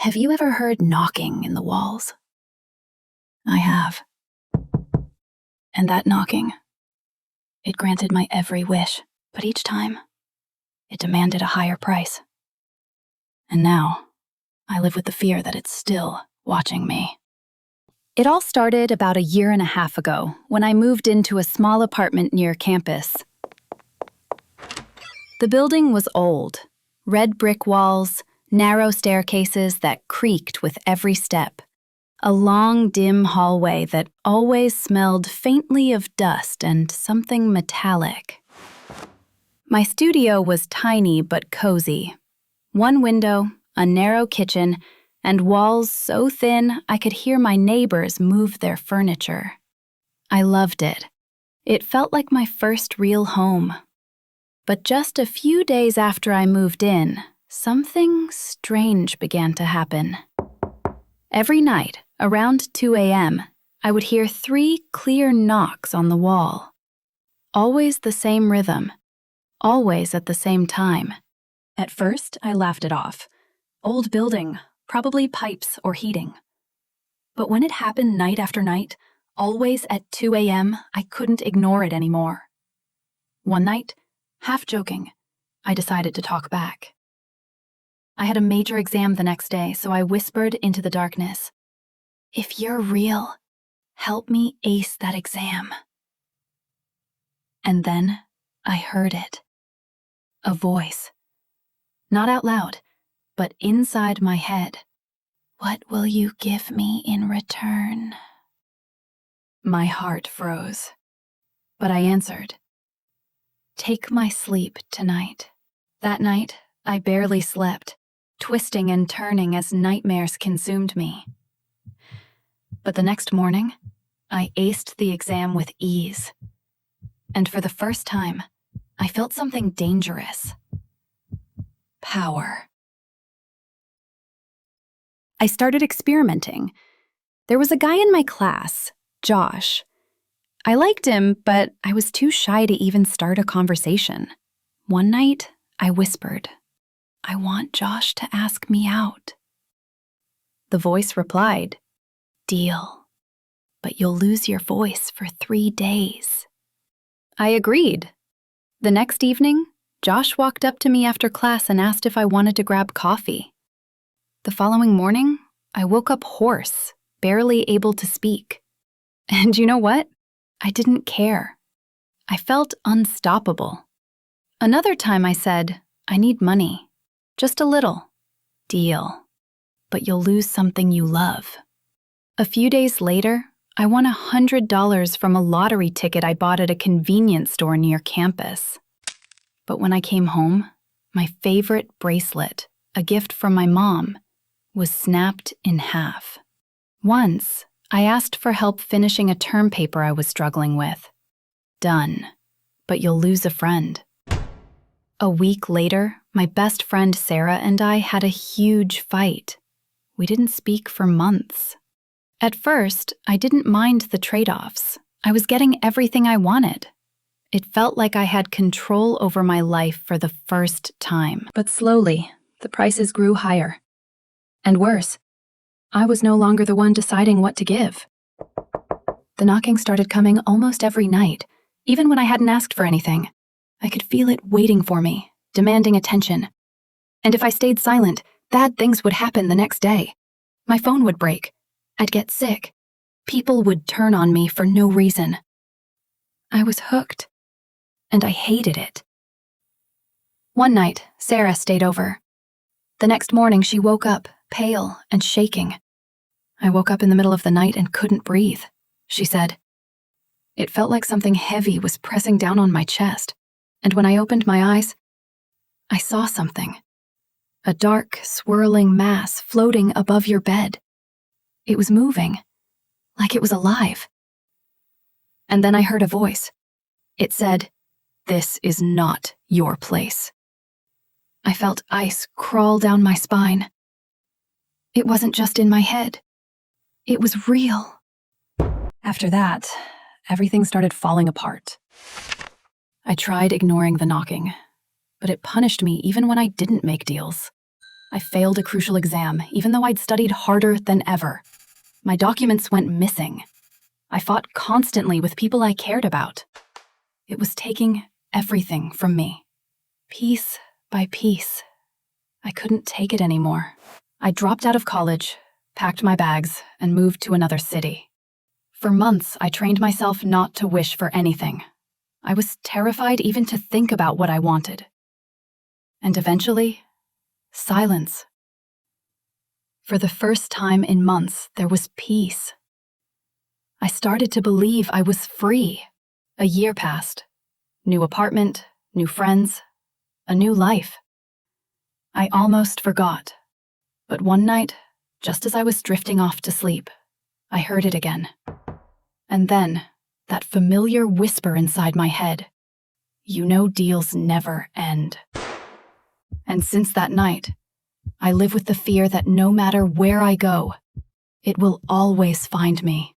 Have you ever heard knocking in the walls? I have. And that knocking, it granted my every wish, but each time, it demanded a higher price. And now, I live with the fear that it's still watching me. It all started about 1.5 years ago when I moved into a small apartment near campus. The building was old, red brick walls, narrow staircases that creaked with every step, a long, dim hallway that always smelled faintly of dust and something metallic. My studio was tiny but cozy. One window, a narrow kitchen, and walls so thin I could hear my neighbors move their furniture. I loved it. It felt like my first real home. But just a few days after I moved in, something strange began to happen. Every night, around 2 a.m., I would hear 3 clear knocks on the wall. Always the same rhythm, always at the same time. At first, I laughed it off. Old building, probably pipes or heating. But when it happened night after night, always at 2 a.m., I couldn't ignore it anymore. One night, half joking, I decided to talk back. I had a major exam the next day, so I whispered into the darkness, "If you're real, help me ace that exam." And then I heard it. A voice. Not out loud, but inside my head. "What will you give me in return?" My heart froze, but I answered, "Take my sleep tonight." That night, I barely slept, twisting and turning as nightmares consumed me. But the next morning, I aced the exam with ease. And for the first time, I felt something dangerous. Power. I started experimenting. There was a guy in my class, Josh. I liked him, but I was too shy to even start a conversation. One night, I whispered, "I want Josh to ask me out." The voice replied, "Deal, but you'll lose your voice for 3 days." I agreed. The next evening, Josh walked up to me after class and asked if I wanted to grab coffee. The following morning, I woke up hoarse, barely able to speak. And you know what? I didn't care. I felt unstoppable. Another time I said, "I need money. Just a little." "Deal, but you'll lose something you love." A few days later, I won $100 from a lottery ticket I bought at a convenience store near campus. But when I came home, my favorite bracelet, a gift from my mom, was snapped in half. Once, I asked for help finishing a term paper I was struggling with. "Done, but you'll lose a friend." A week later, my best friend Sarah and I had a huge fight. We didn't speak for months. At first, I didn't mind the trade-offs. I was getting everything I wanted. It felt like I had control over my life for the first time. But slowly, the prices grew higher. And worse, I was no longer the one deciding what to give. The knocking started coming almost every night, even when I hadn't asked for anything. I could feel it waiting for me, demanding attention. And if I stayed silent, bad things would happen the next day. My phone would break. I'd get sick. People would turn on me for no reason. I was hooked, and I hated it. One night, Sarah stayed over. The next morning, she woke up, pale and shaking. "I woke up in the middle of the night and couldn't breathe," she said. "It felt like something heavy was pressing down on my chest, and when I opened my eyes, I saw something. A dark, swirling mass floating above your bed. It was moving, like it was alive. And then I heard a voice. It said, 'This is not your place.' I felt ice crawl down my spine. It wasn't just in my head. It was real." After that, everything started falling apart. I tried ignoring the knocking, but it punished me even when I didn't make deals. I failed a crucial exam, even though I'd studied harder than ever. My documents went missing. I fought constantly with people I cared about. It was taking everything from me. Piece by piece. I couldn't take it anymore. I dropped out of college, packed my bags, and moved to another city. For months, I trained myself not to wish for anything. I was terrified even to think about what I wanted. And eventually, silence. For the first time in months, there was peace. I started to believe I was free. A year passed. New apartment, new friends, a new life. I almost forgot. But one night, just as I was drifting off to sleep, I heard it again. And then, that familiar whisper inside my head, "You know deals never end." And since that night, I live with the fear that no matter where I go, it will always find me.